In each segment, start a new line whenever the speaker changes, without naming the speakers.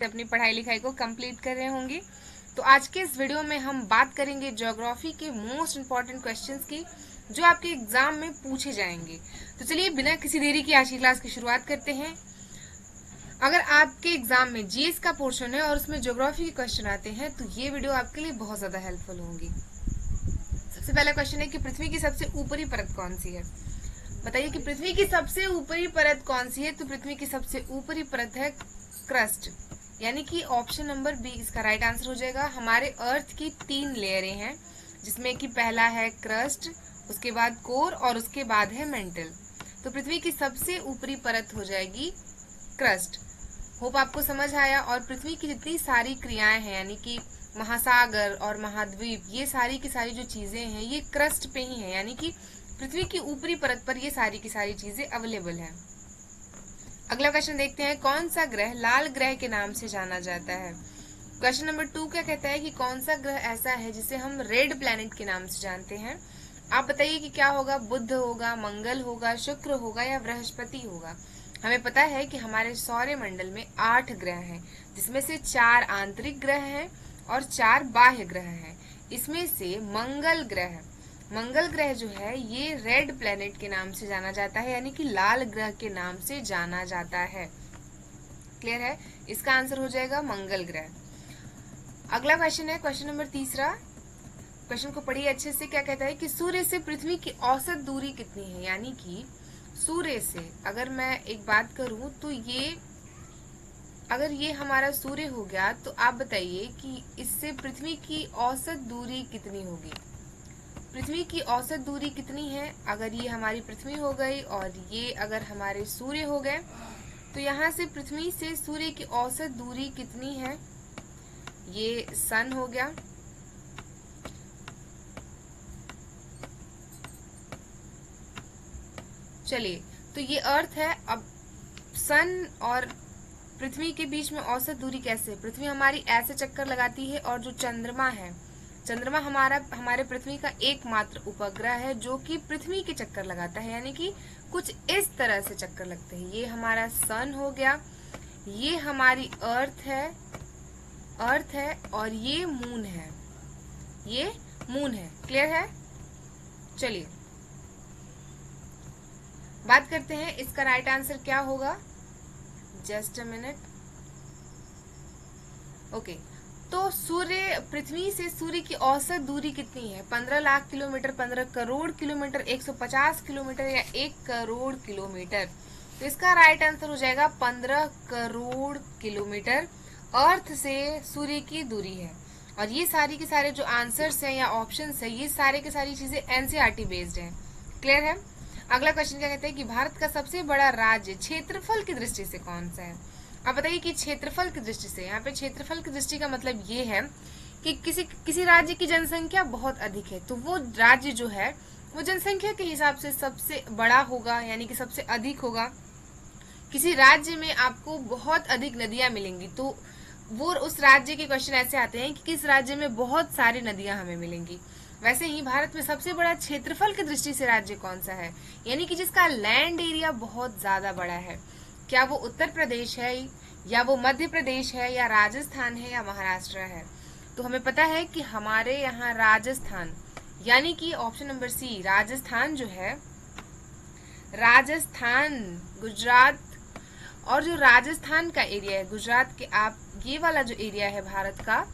अपनी पढ़ाई लिखाई को कंप्लीट कर रहे होंगे। तो आज के इस वीडियो में हम बात करेंगे ज्योग्राफी के मोस्ट इंपॉर्टेंट क्वेश्चंस की जो आपके एग्जाम में पूछे जाएंगे। तो चलिए बिना किसी देरी की आज की क्लास की शुरुआत करते हैं। अगर आपके एग्जाम में जीएस का पोर्शन है और उसमें ज्योग्राफी के क्वेश्चन आते हैं तो ये वीडियो आपके लिए बहुत ज्यादा हेल्पफुल होंगी। सबसे पहला क्वेश्चन है कि पृथ्वी की सबसे ऊपरी परत कौन सी है। बताइए कि पृथ्वी की सबसे ऊपरी परत कौन सी है। तो पृथ्वी की सबसे ऊपरी परत है क्रस्ट, यानी कि ऑप्शन नंबर बी इसका राइट आंसर हो जाएगा। हमारे अर्थ की 3 लेयरें हैं जिसमें कि पहला है क्रस्ट, उसके बाद कोर और उसके बाद है मेंटल। तो पृथ्वी की सबसे ऊपरी परत हो जाएगी क्रस्ट। होप आपको समझ आया। और पृथ्वी की जितनी सारी क्रियाएं हैं यानी कि महासागर और महाद्वीप, ये सारी की सारी जो चीजें हैं ये क्रस्ट पे ही है, यानी कि पृथ्वी की ऊपरी परत पर ये सारी की सारी चीजें अवेलेबल हैं। अगला क्वेश्चन देखते हैं, कौन सा ग्रह लाल ग्रह के नाम से जाना जाता है। क्वेश्चन नंबर 2 क्या कहता है कि कौन सा ग्रह ऐसा है जिसे हम रेड प्लैनेट के नाम से जानते हैं। आप बताइए कि क्या होगा, बुध होगा, मंगल होगा, शुक्र होगा या बृहस्पति होगा। हमें पता है कि हमारे सौर मंडल में 8 ग्रह हैं जिसमें से 4 आंतरिक ग्रह हैं और 4 बाह्य ग्रह हैं। इसमें से मंगल ग्रह जो है ये रेड प्लैनेट के नाम से जाना जाता है, यानी कि लाल ग्रह के नाम से जाना जाता है। क्लियर है, इसका आंसर हो जाएगा मंगल ग्रह। अगला क्वेश्चन है क्वेश्चन नंबर 3। क्वेश्चन को पढ़िए अच्छे से। क्या कहता है कि सूर्य से पृथ्वी की औसत दूरी कितनी है। यानी कि सूर्य से अगर मैं एक बात करूं तो अगर ये हमारा सूर्य हो गया तो आप बताइए कि इससे पृथ्वी की औसत दूरी कितनी होगी। पृथ्वी की औसत दूरी कितनी है। अगर ये हमारी पृथ्वी हो गई और ये अगर हमारे सूर्य हो गए तो यहाँ से पृथ्वी से सूर्य की औसत दूरी कितनी है। ये सन हो गया, चलिए तो ये अर्थ है। अब सन और पृथ्वी के बीच में औसत दूरी कैसे। पृथ्वी हमारी ऐसे चक्कर लगाती है और जो चंद्रमा है, चंद्रमा हमारे पृथ्वी का एकमात्र उपग्रह है जो कि पृथ्वी के चक्कर लगाता है, यानी कि कुछ इस तरह से चक्कर लगते हैं। ये हमारा सन हो गया, ये हमारी अर्थ है और ये मून है। क्लियर है। चलिए बात करते हैं इसका राइट आंसर क्या होगा। Just a minute. ओके, तो पृथ्वी से सूर्य की औसत दूरी कितनी है। 15 lakh kilometre, 15 crore kilometre, 150 kilometre या 1 करोड़ किलोमीटर। तो इसका राइट आंसर हो जाएगा 15 करोड़ किलोमीटर अर्थ से सूर्य की दूरी है। और ये सारी के सारे जो आंसर्स हैं या ऑप्शंस है ये सारे के सारी चीजें एनसीईआरटी बेस्ड हैं। क्लियर है। अगला क्वेश्चन क्या कहते हैं कि भारत का सबसे बड़ा राज्य क्षेत्रफल की दृष्टि से कौन सा है। अब बताइए कि क्षेत्रफल की दृष्टि से, यहाँ पे क्षेत्रफल की दृष्टि का मतलब ये है कि किसी राज्य की जनसंख्या बहुत अधिक है तो वो राज्य जो है वो जनसंख्या के हिसाब से सबसे बड़ा होगा, यानी कि सबसे अधिक होगा। किसी राज्य में आपको बहुत अधिक नदियां मिलेंगी तो वो उस राज्य के क्वेश्चन ऐसे आते हैं कि किस राज्य में बहुत सारी नदियां हमें मिलेंगी। वैसे ही भारत में सबसे बड़ा क्षेत्रफल की दृष्टि से राज्य कौन सा है, यानी कि जिसका लैंड एरिया बहुत ज्यादा बड़ा है। क्या वो उत्तर प्रदेश है या वो मध्य प्रदेश है या राजस्थान है या महाराष्ट्र है। तो हमें पता है कि हमारे यहाँ राजस्थान, यानी कि ऑप्शन नंबर सी राजस्थान जो है, राजस्थान गुजरात और जो राजस्थान का एरिया है गुजरात के, आप ये वाला जो एरिया है भारत का,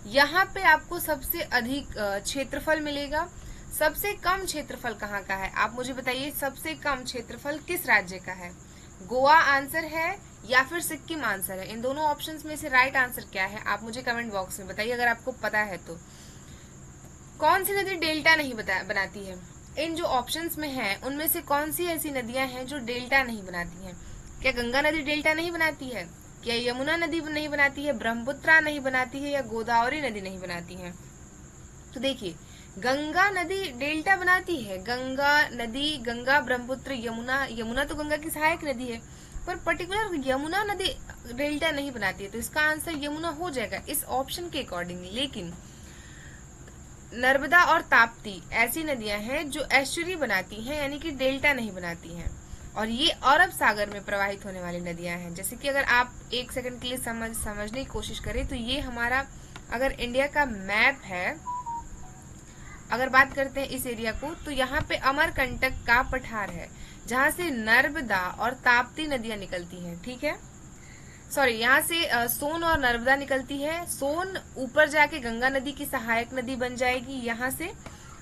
यहाँ पे आपको सबसे अधिक क्षेत्रफल मिलेगा। सबसे कम क्षेत्रफल कहाँ का है आप मुझे बताइए। सबसे कम क्षेत्रफल किस राज्य का है। गोवा आंसर है या फिर सिक्किम आंसर है। इन दोनों ऑप्शंस में से राइट आंसर क्या है आप मुझे कमेंट बॉक्स में बताइए अगर आपको पता है तो। कौन सी नदी डेल्टा नहीं बनाती है। इन जो ऑप्शंस में है उनमें से कौन सी ऐसी नदियां हैं जो डेल्टा नहीं बनाती हैं। क्या गंगा नदी डेल्टा नहीं बनाती है, क्या यमुना नदी नहीं बनाती है, ब्रह्मपुत्रा नहीं बनाती है या गोदावरी नदी नहीं बनाती है। तो देखिए गंगा नदी डेल्टा बनाती है। गंगा ब्रह्मपुत्र यमुना तो गंगा की सहायक नदी है, पर पर्टिकुलर यमुना नदी डेल्टा नहीं बनाती है। तो इसका आंसर यमुना हो जाएगा इस ऑप्शन के अकॉर्डिंग। लेकिन नर्मदा और ताप्ती ऐसी नदियां हैं जो एस्चुरी बनाती हैं, यानी कि डेल्टा नहीं बनाती हैं। और ये अरब सागर में प्रवाहित होने वाली नदियां हैं। जैसे कि अगर आप एक सेकंड के लिए समझने की कोशिश करें तो ये हमारा अगर इंडिया का मैप है, अगर बात करते हैं इस एरिया को, तो यहाँ पे अमरकंटक का पठार है जहाँ से नर्मदा और ताप्ती नदियां निकलती हैं। ठीक है, सॉरी, यहाँ से सोन और नर्मदा निकलती है। सोन ऊपर जाके गंगा नदी की सहायक नदी बन जाएगी यहाँ से।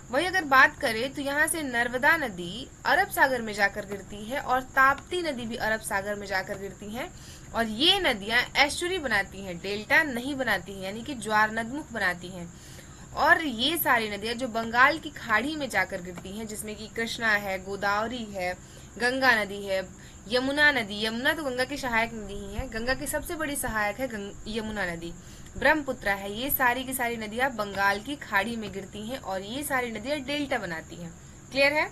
वही अगर बात करें तो यहाँ से नर्मदा नदी अरब सागर में जाकर गिरती है और ताप्ती नदी भी अरब सागर में जाकर गिरती हैं। और ये नदियां एस्चुरी बनाती हैं, डेल्टा नहीं बनाती हैं, यानी कि ज्वार नदमुख बनाती हैं। और ये सारी नदियां जो बंगाल की खाड़ी में जाकर गिरती हैं, जिसमें कि कृष्णा है, गोदावरी है, गंगा नदी है, यमुना नदी, यमुना तो गंगा की सहायक नदी ही है, गंगा की सबसे बड़ी सहायक है यमुना नदी, ब्रह्मपुत्रा है, ये सारी की सारी नदियां बंगाल की खाड़ी में गिरती हैं और ये सारी नदियां डेल्टा बनाती हैं। क्लियर है?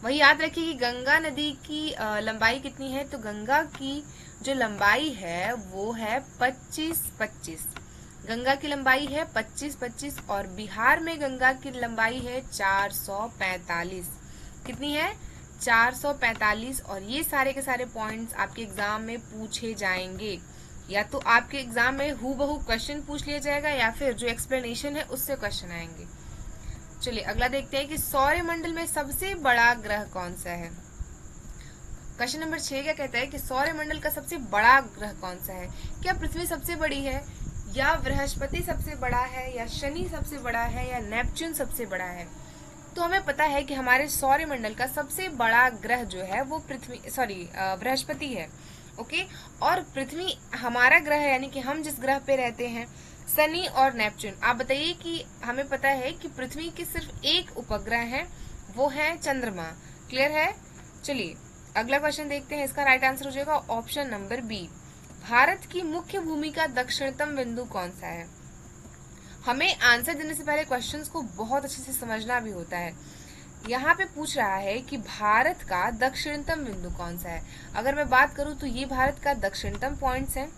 वही याद रखिए कि गंगा नदी की लंबाई कितनी है, तो गंगा की जो लंबाई है वो है 25-25। गंगा की लंबाई है 25-25 और बिहार में गंगा की लंबाई है 445। कितनी है? 445। और ये सारे के सारे पॉइंट्स आपके एग्जाम में पूछे जाएंगे। या तो आपके एग्जाम में हूबहू क्वेश्चन पूछ लिया जाएगा या फिर जो एक्सप्लेनेशन है उससे क्वेश्चन आएंगे। चलिए अगला देखते हैं कि सौरमंडल में सबसे बड़ा ग्रह कौन सा है। क्वेश्चन नंबर 6 क्या कहता है कि सौरमंडल का सबसे बड़ा ग्रह कौन सा है? क्या पृथ्वी सबसे बड़ी है, या बृहस्पति सबसे बड़ा है, या शनि सबसे बड़ा है, या नेपच्यून सबसे बड़ा है? तो हमें पता है कि हमारे सौरमंडल का सबसे बड़ा ग्रह जो है वो बृहस्पति है। ओके, और पृथ्वी हमारा ग्रह है, यानी कि हम जिस ग्रह पे रहते हैं, शनि और नेपच्यून। आप बताइए कि हमें पता है कि पृथ्वी की सिर्फ एक उपग्रह है, वो है चंद्रमा। क्लियर है? चलिए अगला क्वेश्चन देखते हैं। इसका राइट आंसर हो जाएगा ऑप्शन नंबर बी। भारत की मुख्य भूमि का दक्षिणतम बिंदु कौन सा है? हमें आंसर देने से पहले क्वेश्चंस को बहुत अच्छे से समझना भी होता है। यहाँ पे पूछ रहा है कि भारत का दक्षिणतम बिंदु कौन सा है। अगर मैं बात करूं तो ये भारत का दक्षिणतम पॉइंट्स है,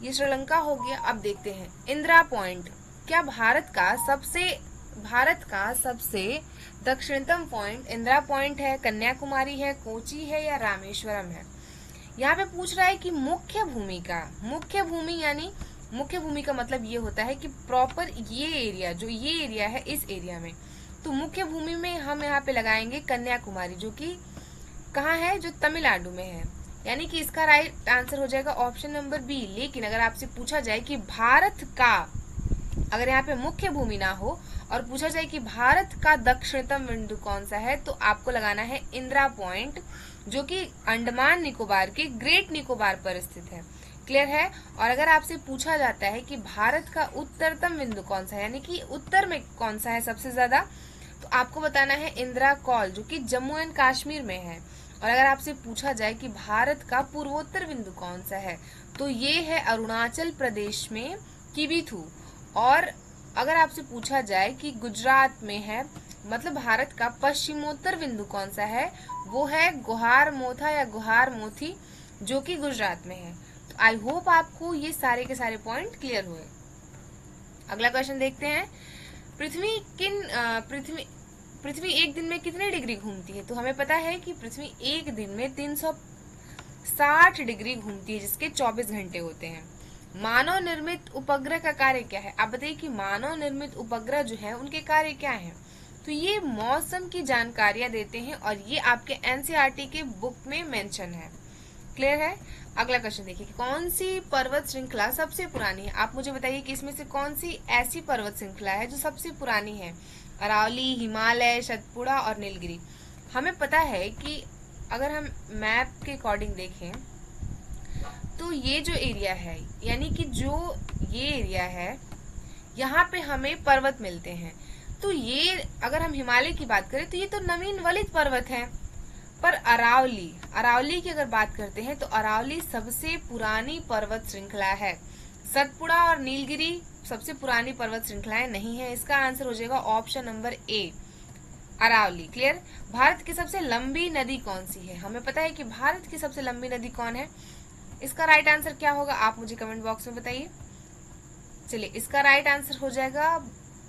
ये श्रीलंका हो गया। अब देखते हैं इंदिरा पॉइंट। क्या भारत का सबसे दक्षिणतम पॉइंट इंदिरा पॉइंट है, कन्याकुमारी है, कोची है, या रामेश्वरम है? यहाँ पे पूछ रहा है कि मुख्य भूमि यानी मुख्य भूमि का मतलब ये होता है कि प्रॉपर ये एरिया, जो ये एरिया है, इस एरिया में, तो मुख्य भूमि में हम यहाँ पे लगाएंगे कन्याकुमारी, जो कि कहाँ है, जो तमिलनाडु में है। यानी कि इसका राइट आंसर हो जाएगा ऑप्शन नंबर बी। लेकिन अगर आपसे पूछा जाए कि भारत का, अगर यहाँ पे मुख्य भूमि ना हो और पूछा जाए कि भारत का दक्षिणतम बिंदु कौन सा है, तो आपको लगाना है इंदिरा पॉइंट, जो कि अंडमान निकोबार के ग्रेट निकोबार पर स्थित है। क्लियर है? और अगर आपसे पूछा जाता है कि भारत का उत्तरतम बिंदु कौन सा है, यानी कि उत्तर में कौन सा है सबसे ज्यादा, तो आपको बताना है इंदिरा कॉल, जो कि जम्मू एंड कश्मीर में है। और अगर आपसे पूछा जाए कि भारत का पूर्वोत्तर बिंदु कौन सा है, तो ये है अरुणाचल प्रदेश में किबिथू। और अगर आपसे पूछा जाए कि गुजरात में है, मतलब भारत का पश्चिमोत्तर बिंदु कौन सा है, वो है गुहार मोथा या गुहार मोथी, जो कि गुजरात में है। तो आई होप आपको ये सारे के सारे पॉइंट क्लियर हुए। अगला क्वेश्चन देखते हैं। पृथ्वी एक दिन में कितने डिग्री घूमती है? तो हमें पता है कि पृथ्वी एक दिन में 360 डिग्री घूमती है, जिसके 24 घंटे होते हैं। मानव निर्मित उपग्रह का कार्य क्या है? आप बताइए कि मानव निर्मित उपग्रह जो है उनके कार्य क्या है? तो ये मौसम की जानकारियां देते हैं और ये आपके एनसीईआरटी के बुक में मेंशन है। क्लियर है? अगला क्वेश्चन देखिए, कौन सी पर्वत श्रृंखला सबसे पुरानी है? आप मुझे बताइए कि इसमें से कौन सी ऐसी पर्वत श्रृंखला है जो सबसे पुरानी है? अरावली, हिमालय, सतपुड़ा और नीलगिरी। हमें पता है कि अगर हम मैप के अकॉर्डिंग देखें तो ये जो एरिया है, यानी कि जो ये एरिया है, यहाँ पे हमें पर्वत मिलते हैं। तो ये अगर हम हिमालय की बात करें तो ये तो नवीन वलित पर्वत है। पर अरावली की अगर बात करते हैं तो अरावली सबसे पुरानी पर्वत श्रृंखला है। सतपुड़ा और नीलगिरी सबसे पुरानी पर्वत श्रृंखलाएं नहीं है। इसका आंसर हो जाएगा option number A, Aravalli. Clear? Bharat की सबसे लंबी नदी कौन सी है? हमें पता है कि भारत की सबसे लंबी नदी कौन है। इसका राइट आंसर क्या होगा, आप मुझे कमेंट बॉक्स में बताइए। चलिए, इसका राइट आंसर हो जाएगा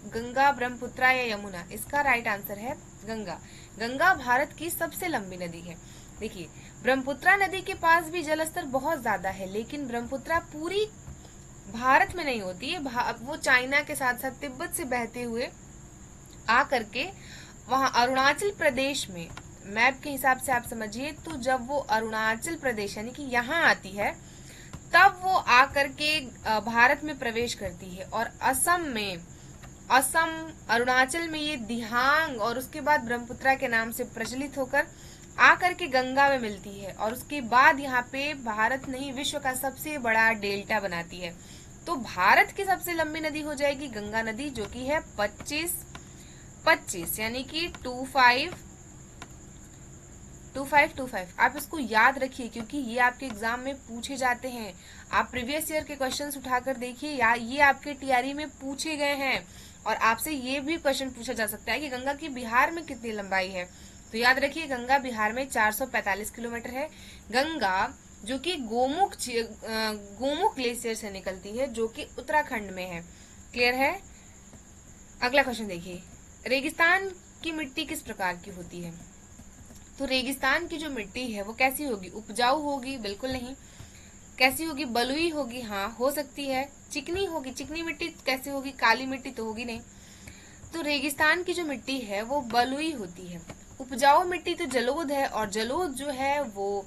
गंगा, ब्रह्मपुत्रा या यमुना। इसका राइट आंसर है गंगा। गंगा भारत की सबसे लंबी नदी है। देखिए, ब्रह्मपुत्रा नदी के पास भी जलस्तर बहुत ज्यादा है, लेकिन ब्रह्मपुत्रा पूरी भारत में नहीं होती है, वो चाइना के साथ साथ तिब्बत से बहते हुए आ करके वहां अरुणाचल प्रदेश में, मैप के हिसाब से आप समझिए, तो जब वो अरुणाचल प्रदेश यानी कि यहाँ आती है तब वो आकर के भारत में प्रवेश करती है। और असम अरुणाचल में ये दिहांग और उसके बाद ब्रह्मपुत्रा के नाम से प्रचलित होकर आकर के गंगा में मिलती है, और उसके बाद यहाँ पे भारत नहीं विश्व का सबसे बड़ा डेल्टा बनाती है। तो भारत की सबसे लंबी नदी हो जाएगी गंगा नदी, जो कि है 25 यानी कि 2525। आप इसको याद रखिए क्योंकि ये आपके एग्जाम में पूछे जाते हैं। आप प्रीवियस ईयर के क्वेश्चंस उठाकर देखिए, या ये आपके टीआरई में पूछे गए हैं, और आपसे ये भी क्वेश्चन पूछा जा सकता है कि गंगा की बिहार में कितनी लंबाई है। तो याद रखिए, गंगा बिहार में 445 किलोमीटर है। गंगा जो कि गोमुख ग्लेशियर से निकलती है, जो कि उत्तराखंड में है। क्लियर है? अगला क्वेश्चन देखिए, रेगिस्तान की मिट्टी किस प्रकार की होती है? तो रेगिस्तान की जो मिट्टी है वो कैसी होगी? उपजाऊ होगी? बिल्कुल नहीं। कैसी होगी? बलुई होगी? हाँ, हो सकती है। चिकनी होगी? चिकनी मिट्टी कैसी होगी? काली मिट्टी तो होगी नहीं। तो रेगिस्तान की जो मिट्टी है वो बलुई होती है। उपजाऊ मिट्टी तो जलोढ़ है, और जलोढ़ जो है वो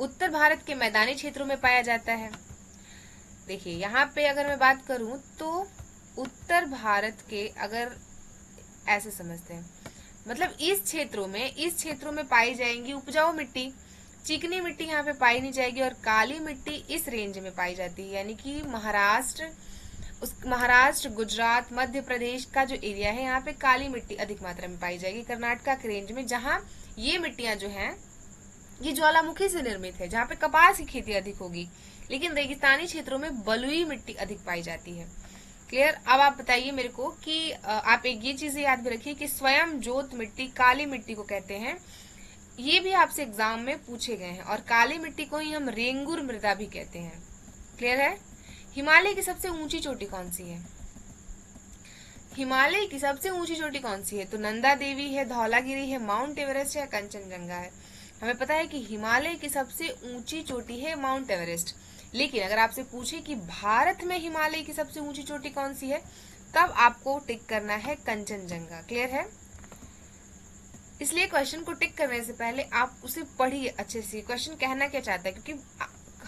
उत्तर भारत के मैदानी क्षेत्रों में पाया जाता है। देखिए, यहाँ पे अगर मैं बात करूं तो उत्तर भारत के, अगर ऐसे समझते हैं, मतलब इस क्षेत्रों में पाई जाएंगी उपजाऊ मिट्टी। चिकनी मिट्टी यहाँ पे पाई नहीं जाएगी, और काली मिट्टी इस रेंज में पाई जाती है, यानी कि महाराष्ट्र, गुजरात, मध्य प्रदेश का जो एरिया है, यहाँ पे काली मिट्टी अधिक मात्रा में पाई जाएगी। कर्नाटका के रेंज में, जहाँ ये मिट्टियां जो हैं ये ज्वालामुखी से निर्मित है, जहाँ पे कपास की खेती अधिक होगी, लेकिन रेगिस्तानी क्षेत्रों में बलुई मिट्टी अधिक पाई जाती है। क्लियर? अब आप बताइए मेरे को कि आप एक ये चीज याद भी रखिए कि स्वयं ज्योत मिट्टी काली मिट्टी को कहते हैं। ये भी आपसे एग्जाम में पूछे गए हैं, और काली मिट्टी को ही हम रेंगुर मृदा भी कहते हैं। क्लियर है? हिमालय की सबसे ऊंची चोटी कौन सी है? हिमालय की सबसे ऊंची चोटी कौन सी है? तो नंदा देवी है, धौलागिरी है, माउंट एवरेस्ट है, कंचनजंगा है। हमें पता है कि हिमालय की सबसे ऊंची चोटी है माउंट एवरेस्ट, लेकिन अगर आपसे पूछे कि भारत में हिमालय की सबसे ऊंची चोटी कौन सी है, तब आपको टिक करना है कंचनजंगा। क्लियर है? इसलिए क्वेश्चन को टिक करने से पहले आप उसे पढ़िए अच्छे से। क्वेश्चन कहना क्या चाहता है, क्योंकि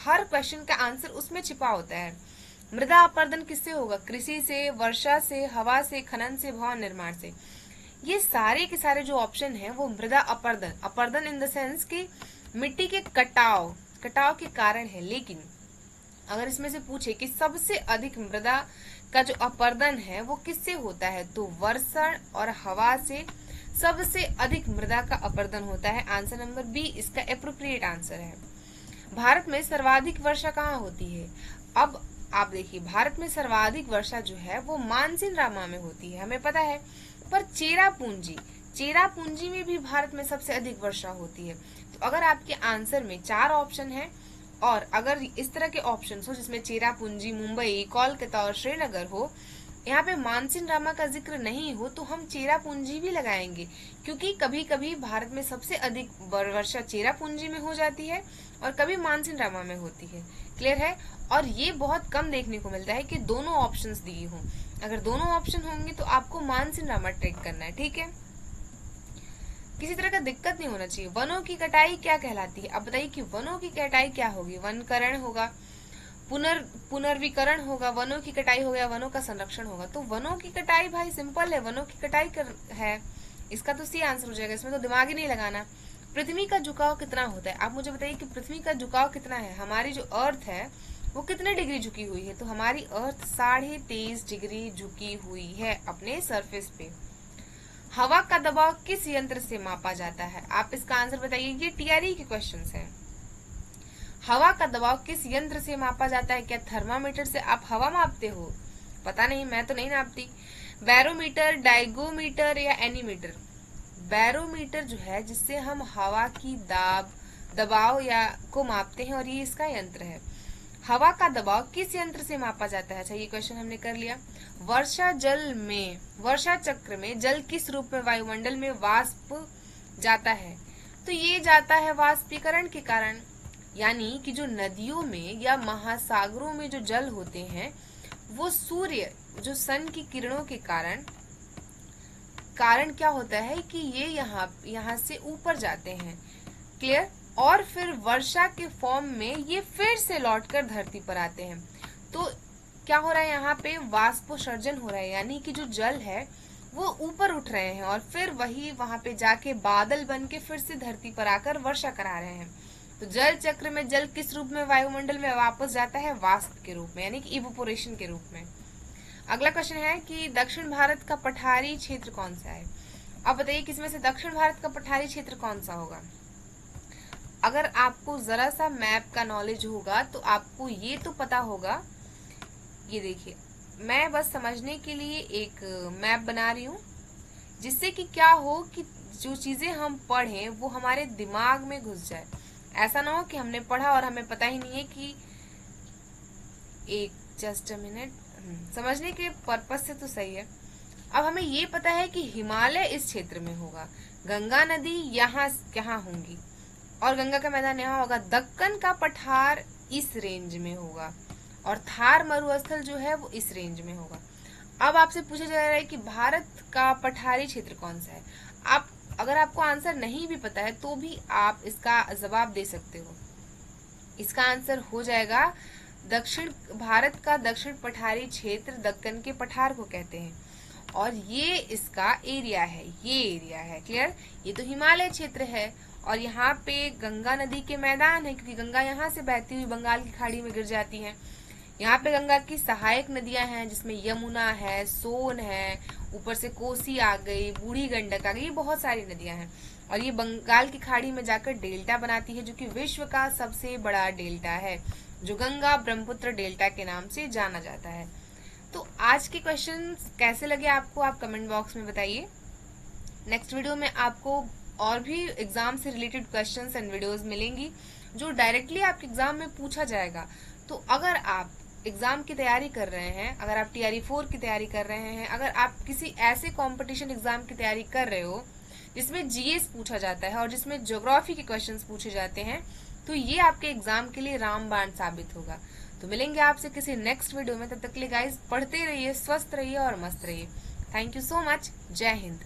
हर क्वेश्चन का आंसर उसमें छिपा होता है। मृदा अपरदन किससे होगा? कृषि से, वर्षा से, हवा से, खनन से, भवन निर्माण से। ये सारे के सारे जो ऑप्शन है वो मृदा अपरदन इन द सेंस कि मिट्टी के कटाव के कारण है। लेकिन अगर इसमें से पूछे कि सबसे अधिक मृदा का जो अपरदन है वो किससे होता है, तो वर्षण और हवा से सबसे अधिक मृदा का अपरदन होता है। आंसर नंबर बी इसका एप्रोप्रिएट आंसर है। भारत में सर्वाधिक वर्षा कहाँ होती है? अब आप देखिए, भारत में सर्वाधिक वर्षा जो है वो मानसिन रामा में होती है, हमें पता है। पर चेरापूंजी में भी भारत में सबसे अधिक वर्षा होती है। तो अगर आपके आंसर में 4 ऑप्शन है, और अगर इस तरह के ऑप्शन हो जिसमें चेरापूंजी, मुंबई, कोलकाता और श्रीनगर हो, यहाँ पे मानसिन रामा का जिक्र नहीं हो, तो हम चेरापूंजी भी लगाएंगे, क्योंकि कभी कभी भारत में सबसे अधिक वर्षा चेरापूंजी में हो जाती है और कभी मानसिन रामा में होती है। क्लियर है? और ये बहुत कम देखने को मिलता है कि दोनों ऑप्शंस दिए हों। अगर दोनों ऑप्शन होंगे तो आपको मानसिन रामा ट्रेक करना है। ठीक है? किसी तरह का दिक्कत नहीं होना चाहिए। वनों की कटाई क्या कहलाती है? अब बताइए कि वनों की कटाई क्या होगी? वनकरण होगा, पुनर्वीकरण होगा, वनों की कटाई हो गया, वनों का संरक्षण होगा। तो वनों की कटाई भाई सिंपल है, वनों की कटाई है, इसका तो सी आंसर हो जाएगा, इसमें तो दिमाग ही नहीं लगाना। पृथ्वी का झुकाव कितना होता है? आप मुझे बताइए कि पृथ्वी का झुकाव कितना है? हमारी जो अर्थ है वो कितने डिग्री झुकी हुई है? तो हमारी अर्थ 23.5 डिग्री झुकी हुई है अपने सरफेस पे। हवा का दबाव किस यंत्र से मापा जाता है? आप इसका आंसर बताइए, ये टीआरई के क्वेश्चंस हैं। हवा का दबाव किस यंत्र से मापा जाता है? क्या थर्मामीटर से आप हवा मापते हो? पता नहीं, मैं तो नहीं नापती। बैरोमीटर, डाइगोमीटर या एनीमीटर? बैरोमीटर जो है जिससे हम हवा की दबाव या को मापते हैं, और ये इसका यंत्र है। हवा का दबाव किस यंत्र से मापा जाता है? अच्छा, ये क्वेश्चन हमने कर लिया। वर्षा चक्र में जल किस रूप में वायुमंडल में वाष्प जाता है? तो ये जाता है वाष्पीकरण के कारण, यानी कि जो नदियों में या महासागरों में जो जल होते हैं वो सूर्य जो सन की किरणों के कारण क्या होता है कि ये यहाँ से ऊपर जाते हैं। क्लियर। और फिर वर्षा के फॉर्म में ये फिर से लौटकर धरती पर आते हैं। तो क्या हो रहा है, यहाँ पे वाष्पोत्सर्जन हो रहा है, यानी कि जो जल है वो ऊपर उठ रहे हैं और फिर वही वहां पे जाके बादल बन के फिर से धरती पर आकर वर्षा करा रहे हैं। तो जल चक्र में जल किस रूप में वायुमंडल में वापस जाता है, वाष्प के रूप में, यानी कि इवोपोरेशन के रूप में। अगला क्वेश्चन है कि दक्षिण भारत का पठारी क्षेत्र कौन सा है। अब बताइए किसमें से दक्षिण भारत का पठारी क्षेत्र कौन सा होगा। अगर आपको जरा सा मैप का नॉलेज होगा तो आपको ये तो पता होगा। ये देखिए, मैं बस समझने के लिए एक मैप बना रही हूँ, जिससे कि क्या हो कि जो चीजें हम पढ़ें वो हमारे दिमाग में घुस जाए। ऐसा ना हो कि हमने पढ़ा और हमें पता ही नहीं है कि एक जस्ट अ मिनट, समझने के पर्पस से तो सही है। अब हमें ये पता है कि हिमालय इस क्षेत्र में होगा, गंगा नदी यहाँ होंगी और गंगा का मैदान यहाँ होगा, दक्कन का पठार इस रेंज में होगा और थार मरुस्थल जो है वो इस रेंज में होगा। अब आपसे पूछा जा रहा है कि भारत का पठारी क्षेत्र कौन सा है। आप अगर आपको आंसर नहीं भी पता है तो भी आप इसका जवाब दे सकते हो। इसका आंसर हो जाएगा दक्षिण भारत का दक्षिण पठारी क्षेत्र दक्कन के पठार को कहते हैं और ये इसका एरिया है, ये एरिया है। क्लियर। ये तो हिमालय क्षेत्र है और यहाँ पे गंगा नदी के मैदान है, क्योंकि गंगा यहाँ से बहती हुई बंगाल की खाड़ी में गिर जाती है। यहाँ पे गंगा की सहायक नदियां हैं, जिसमें यमुना है, सोन है, ऊपर से कोसी आ गई, बूढ़ी गंडक आ गई, बहुत सारी नदियां हैं और ये बंगाल की खाड़ी में जाकर डेल्टा बनाती है, जो कि विश्व का सबसे बड़ा डेल्टा है, जो गंगा ब्रह्मपुत्र डेल्टा के नाम से जाना जाता है। तो आज के क्वेश्चंस कैसे लगे आपको, आप कमेंट बॉक्स में बताइए। नेक्स्ट वीडियो में आपको और भी एग्जाम से रिलेटेड क्वेश्चंस एंड वीडियोस मिलेंगी जो डायरेक्टली आपके एग्जाम में पूछा जाएगा। तो अगर आप एग्जाम की तैयारी कर रहे हैं, अगर आप TRE 4 की तैयारी कर रहे हैं, अगर आप किसी ऐसे कंपटीशन एग्जाम की तैयारी कर रहे हो जिसमें GS पूछा जाता है और जिसमें ज्योग्राफी के क्वेश्चंस पूछे जाते हैं, तो ये आपके एग्जाम के लिए रामबाण साबित होगा। तो मिलेंगे आपसे किसी नेक्स्ट वीडियो में, तब तक के लिए गाइस पढ़ते रहिए, स्वस्थ रहिए और मस्त रहिए। Thank you so much. जय हिंद।